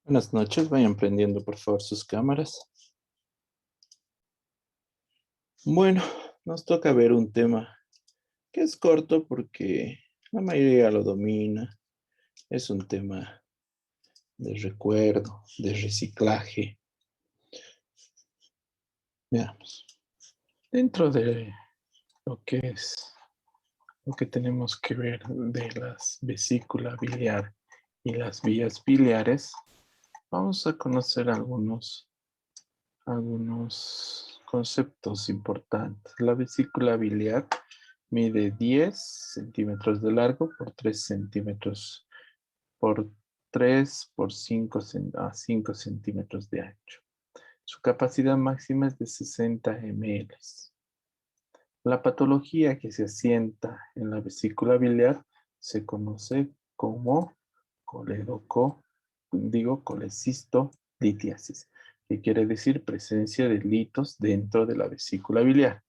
Buenas noches, vayan prendiendo por favor sus cámaras. Bueno, nos toca ver un tema que es corto porque la mayoría lo domina. Es un tema de recuerdo, de reciclaje. Veamos. Dentro de lo que es, lo que tenemos que ver de las vesícula biliar y las vías biliares, vamos a conocer algunos conceptos importantes. La vesícula biliar mide 10 centímetros de largo por 3 centímetros por 3 por 5 a 5 centímetros de ancho. Su capacidad máxima es de 60 ml. La patología que se asienta en la vesícula biliar se conoce como colecistolitiasis, que quiere decir presencia de litos dentro de la vesícula biliar.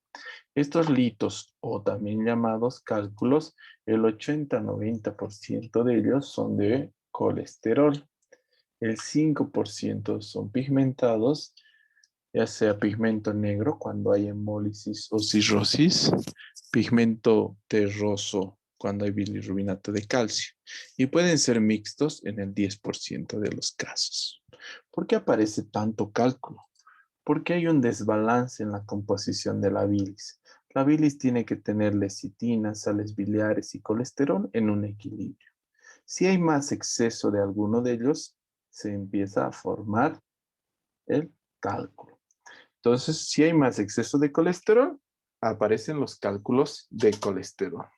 Estos litos, o también llamados cálculos, el 80-90% de ellos son de colesterol. El 5% son pigmentados, ya sea pigmento negro cuando hay hemólisis o cirrosis, pigmento terroso cuando hay bilirrubinato de calcio, y pueden ser mixtos en el 10% de los casos. ¿Por qué aparece tanto cálculo? Porque hay un desbalance en la composición de la bilis. La bilis tiene que tener lecitina, sales biliares y colesterol en un equilibrio. Si hay más exceso de alguno de ellos, se empieza a formar el cálculo. Entonces, si hay más exceso de colesterol, aparecen los cálculos de colesterol.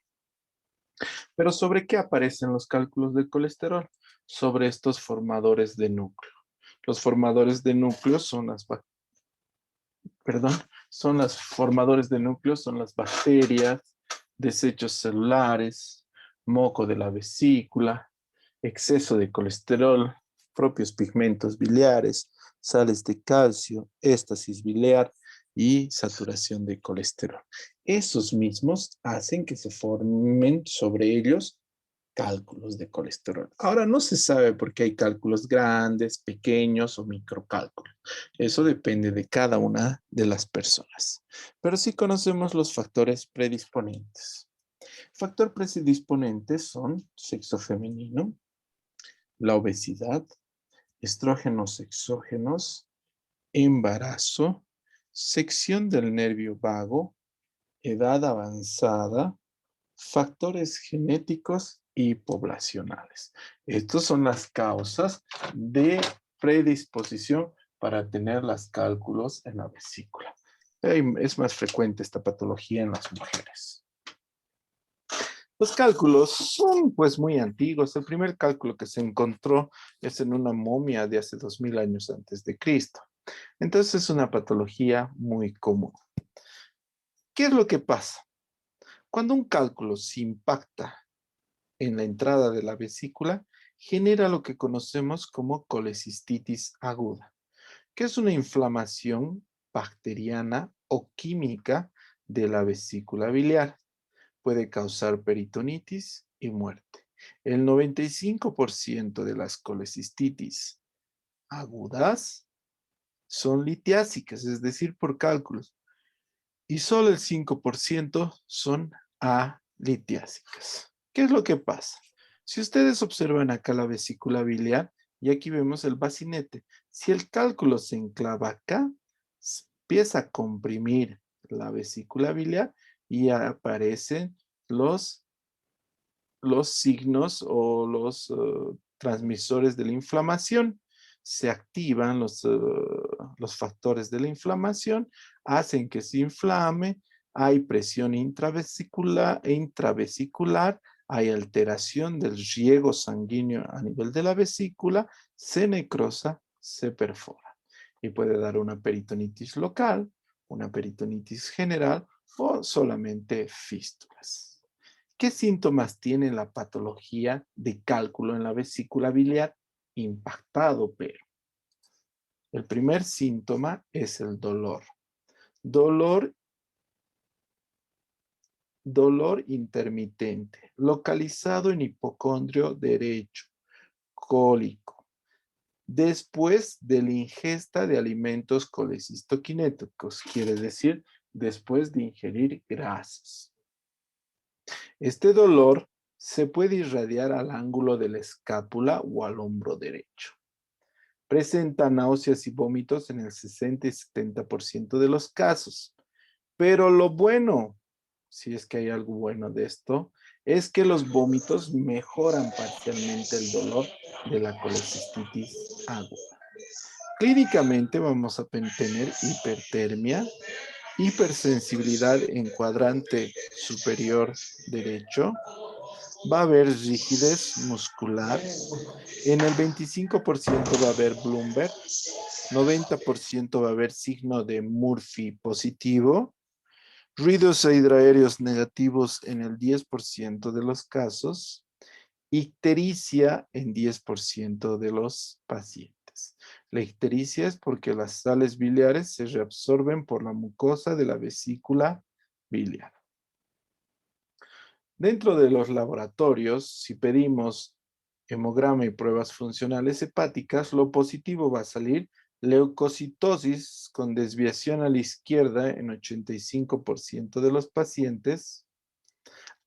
¿Pero sobre qué aparecen los cálculos de colesterol? Sobre estos formadores de núcleo. Los formadores de núcleo son son los formadores de núcleos, son las bacterias, desechos celulares, moco de la vesícula, exceso de colesterol, propios pigmentos biliares, sales de calcio, éstasis biliar y saturación de colesterol. Esos mismos hacen que se formen sobre ellos cálculos de colesterol. Ahora no se sabe por qué hay cálculos grandes, pequeños o microcálculos. Eso depende de cada una de las personas. Pero sí conocemos los factores predisponentes. Factor predisponentes son sexo femenino, la obesidad, estrógenos exógenos, embarazo, sección del nervio vago, edad avanzada, factores genéticos y poblacionales. Estas son las causas de predisposición para tener los cálculos en la vesícula. Es más frecuente esta patología en las mujeres. Los cálculos son pues muy antiguos. El primer cálculo que se encontró es en una momia de hace 2000 años antes de Cristo. Entonces es una patología muy común. ¿Qué es lo que pasa? Cuando un cálculo se impacta en la entrada de la vesícula, genera lo que conocemos como colecistitis aguda, que es una inflamación bacteriana o química de la vesícula biliar. Puede causar peritonitis y muerte. El 95% de las colecistitis agudas son litiásicas, es decir, por cálculos, y solo el 5% son alitiásicas. ¿Qué es lo que pasa? Si ustedes observan acá la vesícula biliar, y aquí vemos el bacinete, si el cálculo se enclava acá, empieza a comprimir la vesícula biliar y aparecen los signos o los transmisores de la inflamación. Se activan los factores de la inflamación, hacen que se inflame, hay presión intravesicular, hay alteración del riego sanguíneo a nivel de la vesícula, se necrosa, se perfora y puede dar una peritonitis local, una peritonitis general o solamente fístulas. ¿Qué síntomas tiene la patología de cálculo en la vesícula biliar? Impactado, pero el primer síntoma es el dolor. Dolor, dolor intermitente, localizado en hipocondrio derecho, cólico, después de la ingesta de alimentos colecistoquinéticos, quiere decir después de ingerir grasas. Este dolor se puede irradiar al ángulo de la escápula o al hombro derecho. Presenta náuseas y vómitos en el 60 y 70% de los casos. Pero lo bueno, si es que hay algo bueno de esto, es que los vómitos mejoran parcialmente el dolor de la colecistitis aguda. Clínicamente vamos a tener hipertermia, hipersensibilidad en cuadrante superior derecho, va a haber rigidez muscular, en el 25% va a haber Bloomberg, 90% va a haber signo de Murphy positivo, ruidos hidroaéreos negativos en el 10% de los casos, ictericia en 10% de los pacientes. La ictericia es porque las sales biliares se reabsorben por la mucosa de la vesícula biliar. Dentro de los laboratorios, si pedimos hemograma y pruebas funcionales hepáticas, lo positivo va a salir leucocitosis con desviación a la izquierda en 85% de los pacientes,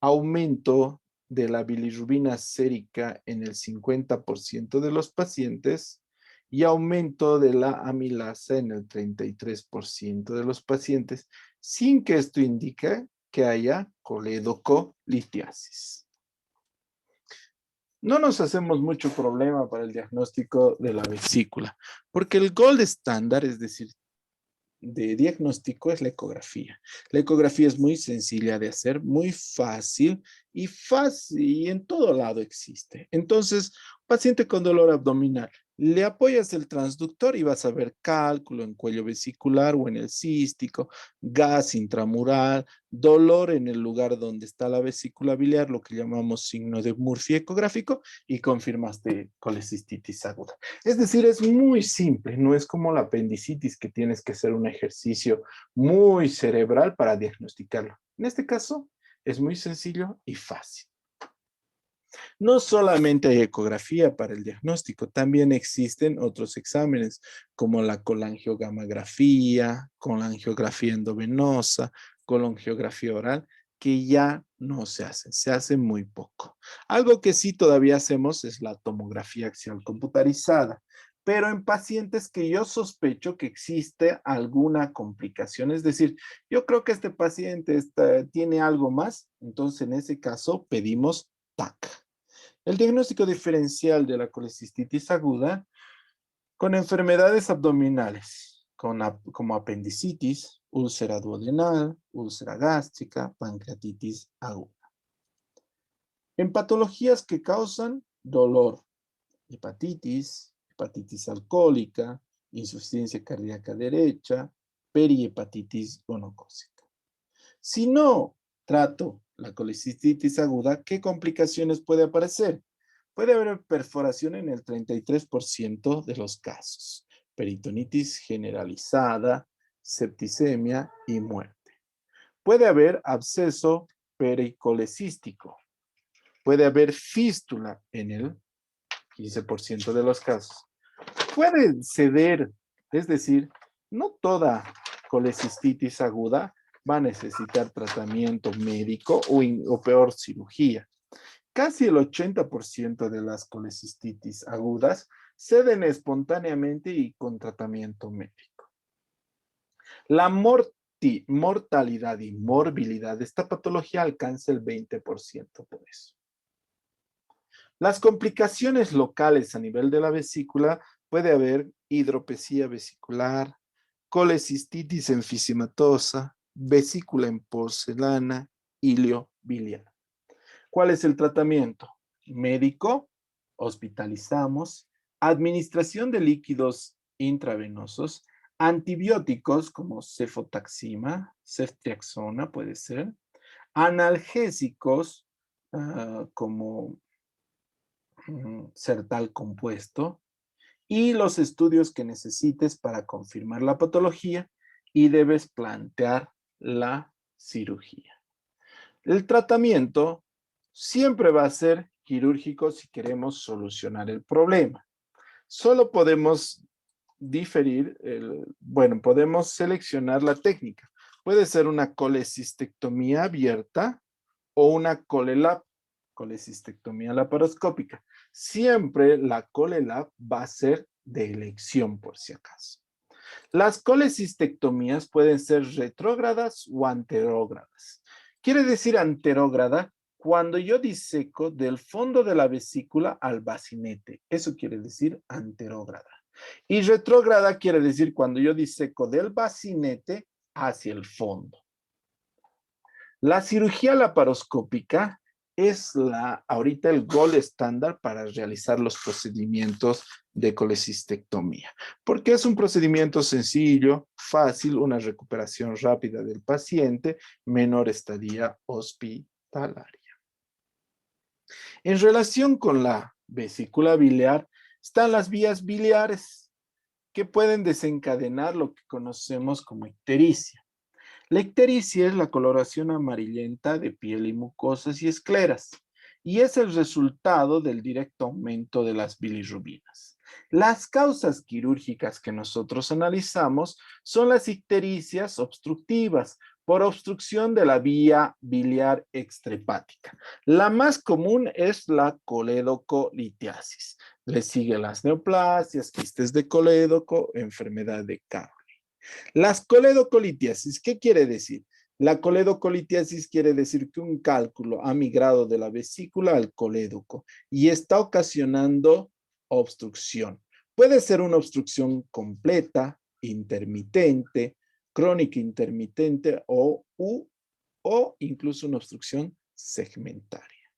aumento de la bilirrubina sérica en el 50% de los pacientes y aumento de la amilasa en el 33% de los pacientes, sin que esto indique que haya coledocolitiasis. No nos hacemos mucho problema para el diagnóstico de la vesícula, porque el gold estándar, es decir, de diagnóstico es la ecografía. La ecografía es muy sencilla de hacer, muy fácil y en todo lado existe. Entonces, paciente con dolor abdominal, le apoyas el transductor y vas a ver cálculo en cuello vesicular o en el cístico, gas intramural, dolor en el lugar donde está la vesícula biliar, lo que llamamos signo de Murphy ecográfico, y confirmaste colecistitis aguda. Es decir, es muy simple, no es como la apendicitis que tienes que hacer un ejercicio muy cerebral para diagnosticarlo. En este caso, es muy sencillo y fácil. No solamente hay ecografía para el diagnóstico, también existen otros exámenes como la colangiogramografía, colangiografía endovenosa, colangiografía oral, que ya no se hace muy poco. Algo que sí todavía hacemos es la tomografía axial computarizada, pero en pacientes que yo sospecho que existe alguna complicación, es decir, yo creo que este paciente tiene algo más, entonces en ese caso pedimos TAC. El diagnóstico diferencial de la colecistitis aguda con enfermedades abdominales, como apendicitis, úlcera duodenal, úlcera gástrica, pancreatitis aguda. En patologías que causan dolor, hepatitis, hepatitis alcohólica, insuficiencia cardíaca derecha, perihepatitis gonocócica. Si no trato la colecistitis aguda, ¿qué complicaciones puede aparecer? Puede haber perforación en el 33% de los casos, peritonitis generalizada, septicemia y muerte. Puede haber absceso pericolecístico. Puede haber fístula en el 15% de los casos. Puede ceder, es decir, no toda colecistitis aguda va a necesitar tratamiento médico o peor, cirugía. Casi el 80% de las colecistitis agudas ceden espontáneamente y con tratamiento médico. La mortalidad y morbilidad de esta patología alcanza el 20% por eso. Las complicaciones locales a nivel de la vesícula puede haber hidropesía vesicular, colecistitis enfisematosa, vesícula en porcelana, hilio biliar. ¿Cuál es el tratamiento? Médico, hospitalizamos, administración de líquidos intravenosos, antibióticos como cefotaxima, ceftriaxona puede ser, analgésicos como Sertal compuesto, y los estudios que necesites para confirmar la patología y debes plantear la cirugía. El tratamiento siempre va a ser quirúrgico si queremos solucionar el problema. Solo podemos diferir, podemos seleccionar la técnica. Puede ser una colecistectomía abierta o una ColeLab, colecistectomía laparoscópica. Siempre la ColeLab va a ser de elección, por si acaso. Las colecistectomías pueden ser retrógradas o anterógradas. Quiere decir anterógrada cuando yo diseco del fondo de la vesícula al bacinete. Eso quiere decir anterógrada. Y retrógrada quiere decir cuando yo diseco del bacinete hacia el fondo. La cirugía laparoscópica es ahorita el gold estándar para realizar los procedimientos de colecistectomía, porque es un procedimiento sencillo, fácil, una recuperación rápida del paciente, menor estadía hospitalaria. En relación con la vesícula biliar, están las vías biliares que pueden desencadenar lo que conocemos como ictericia. La ictericia es la coloración amarillenta de piel y mucosas y escleras, y es el resultado del directo aumento de las bilirrubinas. Las causas quirúrgicas que nosotros analizamos son las ictericias obstructivas, por obstrucción de la vía biliar extrahepática. La más común es la coledocolitiasis. Le sigue las neoplasias, quistes de colédoco, enfermedad de Carle. Las coledocolitiasis, ¿qué quiere decir? La coledocolitiasis quiere decir que un cálculo ha migrado de la vesícula al colédoco y está ocasionando obstrucción. Puede ser una obstrucción completa, intermitente, crónica intermitente o incluso una obstrucción segmentaria.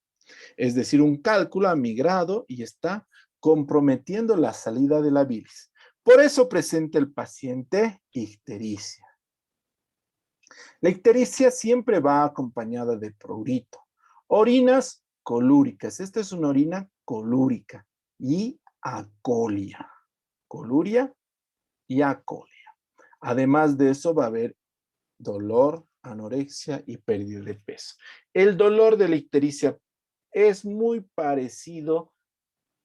Es decir, un cálculo ha migrado y está comprometiendo la salida de la bilis. Por eso presenta el paciente ictericia. La ictericia siempre va acompañada de prurito. Orinas colúricas. Esta es una orina colúrica y acolia. Coluria y acolia. Además de eso va a haber dolor, anorexia y pérdida de peso. El dolor de la ictericia es muy parecido,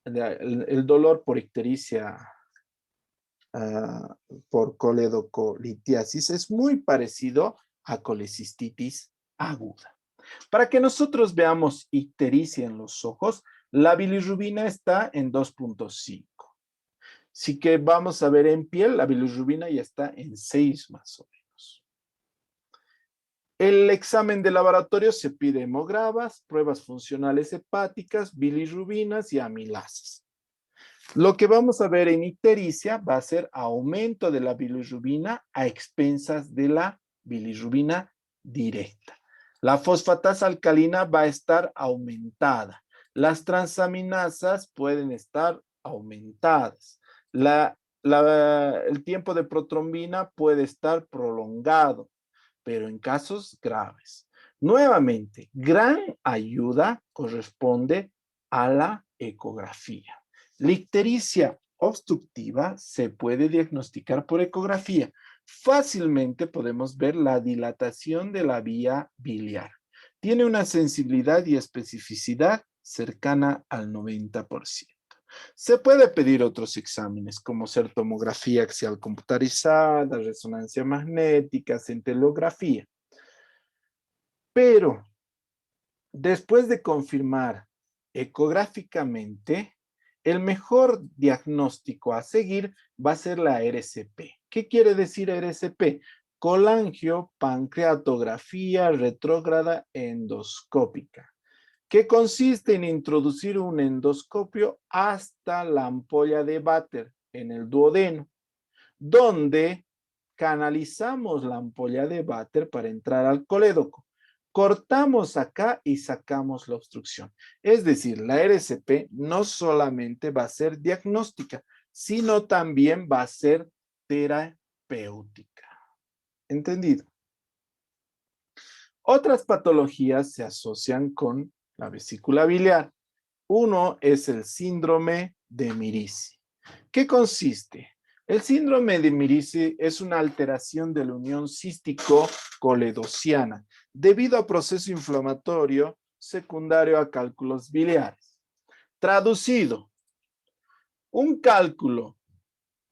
el dolor por ictericia por coledocolitiasis es muy parecido a colecistitis aguda. Para que nosotros veamos ictericia en los ojos, la bilirrubina está en 2.5. Así que vamos a ver en piel, la bilirrubina ya está en 6 más o menos. El examen de laboratorio se pide hemograbas, pruebas funcionales hepáticas, bilirrubinas y amilasas. Lo que vamos a ver en ictericia va a ser aumento de la bilirrubina a expensas de la bilirrubina directa. La fosfatasa alcalina va a estar aumentada. Las transaminasas pueden estar aumentadas. El tiempo de protrombina puede estar prolongado, pero en casos graves. Nuevamente, gran ayuda corresponde a la ecografía. La ictericia obstructiva se puede diagnosticar por ecografía. Fácilmente podemos ver la dilatación de la vía biliar. Tiene una sensibilidad y especificidad cercana al 90%. Se puede pedir otros exámenes como ser tomografía axial computarizada, resonancia magnética, centelografía. Pero después de confirmar ecográficamente, el mejor diagnóstico a seguir va a ser la RCP. ¿Qué quiere decir RCP? Colangiopancreatografía retrógrada endoscópica, que consiste en introducir un endoscopio hasta la ampolla de Vater en el duodeno, donde canalizamos la ampolla de Vater para entrar al colédoco. Cortamos acá y sacamos la obstrucción. Es decir, la RCP no solamente va a ser diagnóstica, sino también va a ser terapéutica. ¿Entendido? Otras patologías se asocian con la vesícula biliar. Uno es el síndrome de Mirici. ¿Qué consiste? El síndrome de Mirici es una alteración de la unión cístico-coledociana debido a proceso inflamatorio secundario a cálculos biliares. Traducido, Un cálculo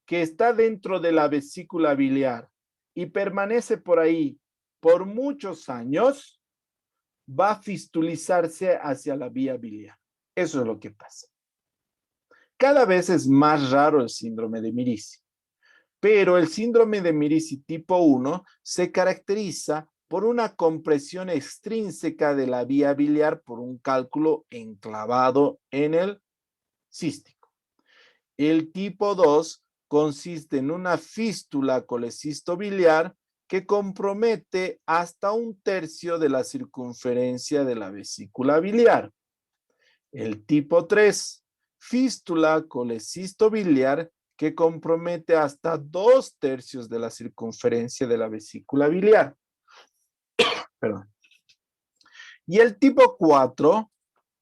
que está dentro de la vesícula biliar y permanece por ahí por muchos años, va a fistulizarse hacia la vía biliar. Eso es lo que pasa. Cada vez es más raro el síndrome de Mirici, pero el síndrome de Mirici tipo 1 se caracteriza por una compresión extrínseca de la vía biliar por un cálculo enclavado en el cístico. El tipo 2 consiste en una fístula colecistobiliar que compromete hasta 1/3 de la circunferencia de la vesícula biliar. El tipo 3, fístula colecistobiliar que compromete hasta 2/3 de la circunferencia de la vesícula biliar. Perdón. Y el tipo 4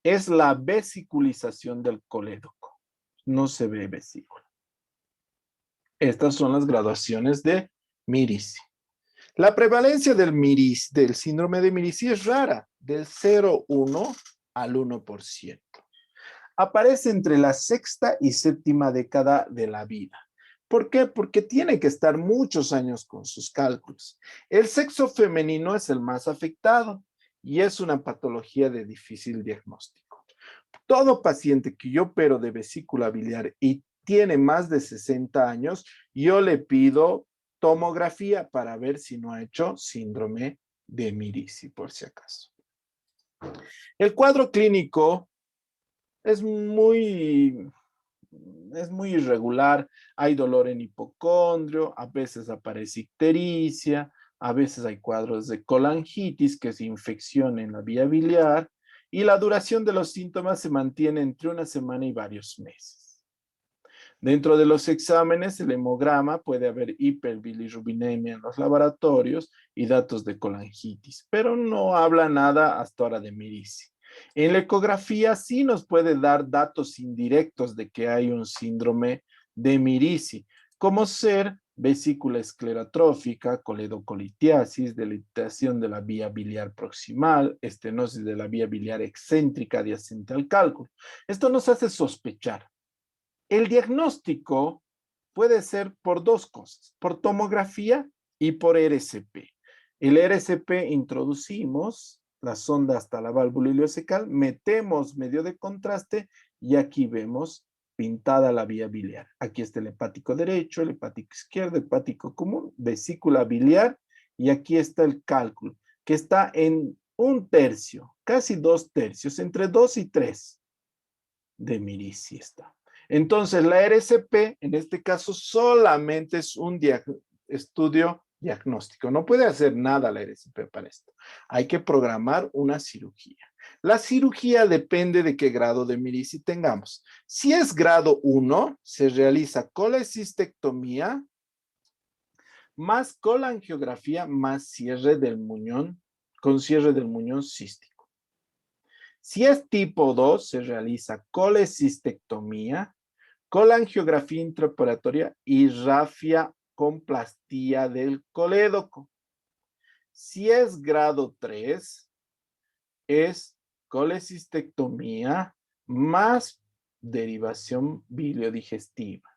es la vesiculización del colédoco. No se ve vesícula. Estas son las graduaciones de Mirici. La prevalencia del síndrome de Mirici es rara, del 0,1 al 1%. Aparece entre la sexta y séptima década de la vida. ¿Por qué? Porque tiene que estar muchos años con sus cálculos. El sexo femenino es el más afectado y es una patología de difícil diagnóstico. Todo paciente que yo opero de vesícula biliar y tiene más de 60 años, yo le pido tomografía para ver si no ha hecho síndrome de Mirici, por si acaso. El cuadro clínico es muy irregular. Hay dolor en hipocondrio, a veces aparece ictericia, a veces hay cuadros de colangitis, que es infección en la vía biliar, y la duración de los síntomas se mantiene entre una semana y varios meses. Dentro de los exámenes, el hemograma puede haber hiperbilirrubinemia en los laboratorios y datos de colangitis, pero no habla nada hasta ahora de Mirici. En la ecografía sí nos puede dar datos indirectos de que hay un síndrome de Mirici, como ser vesícula esclerotrófica, coledocolitiasis, dilatación de la vía biliar proximal, estenosis de la vía biliar excéntrica adyacente al cálculo. Esto nos hace sospechar. El diagnóstico puede ser por dos cosas, por tomografía y por RCP. El RCP introducimos la sonda hasta la válvula ileocecal, metemos medio de contraste y aquí vemos pintada la vía biliar. Aquí está el hepático derecho, el hepático izquierdo, hepático común, vesícula biliar y aquí está el cálculo, que está en 1/3, casi 2/3, entre 2 y 3 de Mirici está. Entonces, la RCP, en este caso, solamente es un estudio diagnóstico. No puede hacer nada la RCP para esto. Hay que programar una cirugía. La cirugía depende de qué grado de Mirici tengamos. Si es grado 1, se realiza colecistectomía más colangiografía más cierre del muñón, con cierre del muñón cístico. Si es tipo 2, se realiza colecistectomía, colangiografía intraoperatoria y rafiacoplastía del colédoco. Si es grado 3, es colecistectomía más derivación biliodigestiva.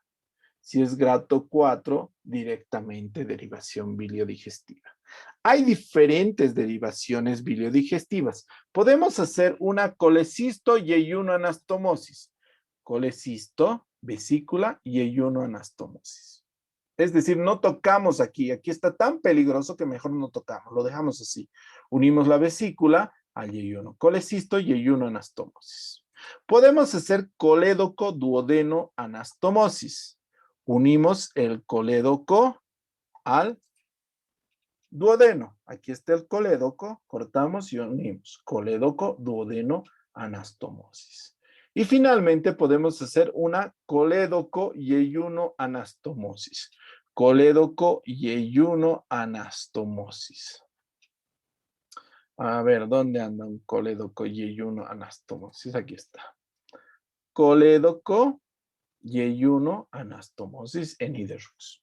Si es grado 4, directamente derivación biliodigestiva. Hay diferentes derivaciones biliodigestivas. Podemos hacer una colecisto y ayunoanastomosis. Colecisto, vesícula y ayunoanastomosis. Es decir, no tocamos aquí. Aquí está tan peligroso que mejor no tocamos. Lo dejamos así. Unimos la vesícula al ayuno. Colecisto y ayunoanastomosis. Podemos hacer colédoco duodeno anastomosis. Unimos el colédoco al duodeno. Aquí está el colédoco, cortamos y unimos. Colédoco, duodeno, anastomosis. Y finalmente podemos hacer una colédoco y ayuno anastomosis. Colédoco y ayuno anastomosis. A ver, ¿dónde anda un colédoco y ayuno anastomosis? Aquí está. Colédoco y ayuno anastomosis en Iderux.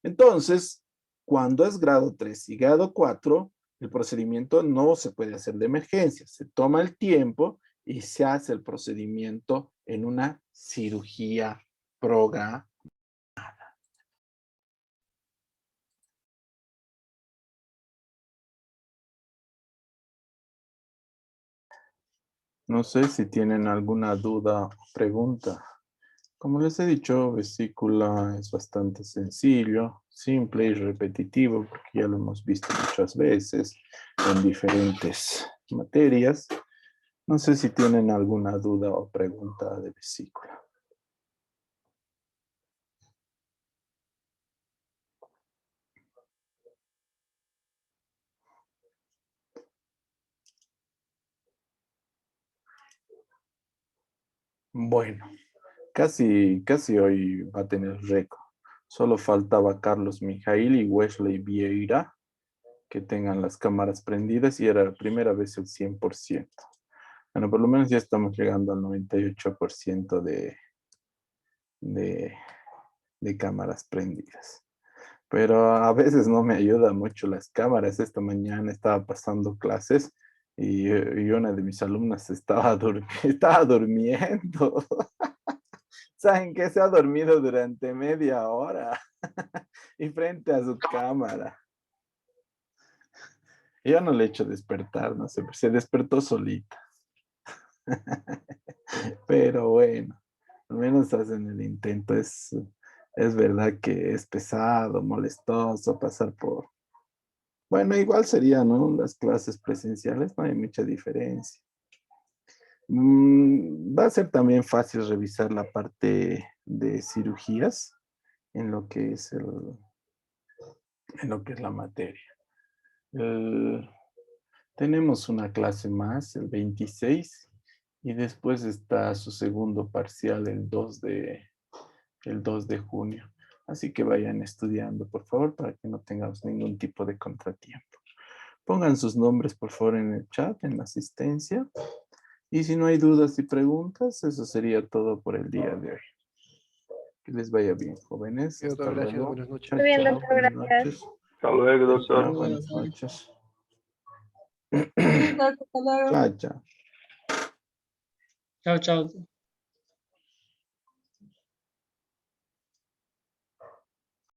Entonces, cuando es grado 3 y grado 4, el procedimiento no se puede hacer de emergencia. Se toma el tiempo y se hace el procedimiento en una cirugía programada. No sé si tienen alguna duda o pregunta. Como les he dicho, vesícula es bastante sencillo, simple y repetitivo, porque ya lo hemos visto muchas veces en diferentes materias. No sé si tienen alguna duda o pregunta de vesícula. Bueno, casi hoy va a tener récord. Solo faltaba Carlos Mijail y Wesley Vieira que tengan las cámaras prendidas y era la primera vez el 100%. Bueno, por lo menos ya estamos llegando al 98% de, de cámaras prendidas. Pero a veces no me ayuda mucho las cámaras. Esta mañana estaba pasando clases y una de mis alumnas estaba durmiendo. ¿Saben qué? Se ha dormido durante media hora y frente a su cámara. Yo no le he hecho despertar, no sé, se despertó solita. Pero bueno, al menos hacen el intento. Es verdad que es pesado, molestoso pasar por... Bueno, igual sería, ¿no? Las clases presenciales, no hay mucha diferencia. Va a ser también fácil revisar la parte de cirugías en lo que es en lo que es la materia. El- Tenemos una clase más, el 26, y después está su segundo parcial el 2 de junio. Así que vayan estudiando, por favor, para que no tengamos ningún tipo de contratiempo. Pongan sus nombres, por favor, en el chat, en la asistencia. Y si no hay dudas y preguntas, eso sería todo por el día de hoy. Que les vaya bien, jóvenes. Hasta Doctor, gracias. luego. Buenas noches. Chao, Muy bien, chao. doctor, Buenas gracias. noches. Hasta luego, doctor. Chao, buenas noches. Listo, hasta luego. Chao, chao. Chao, chao.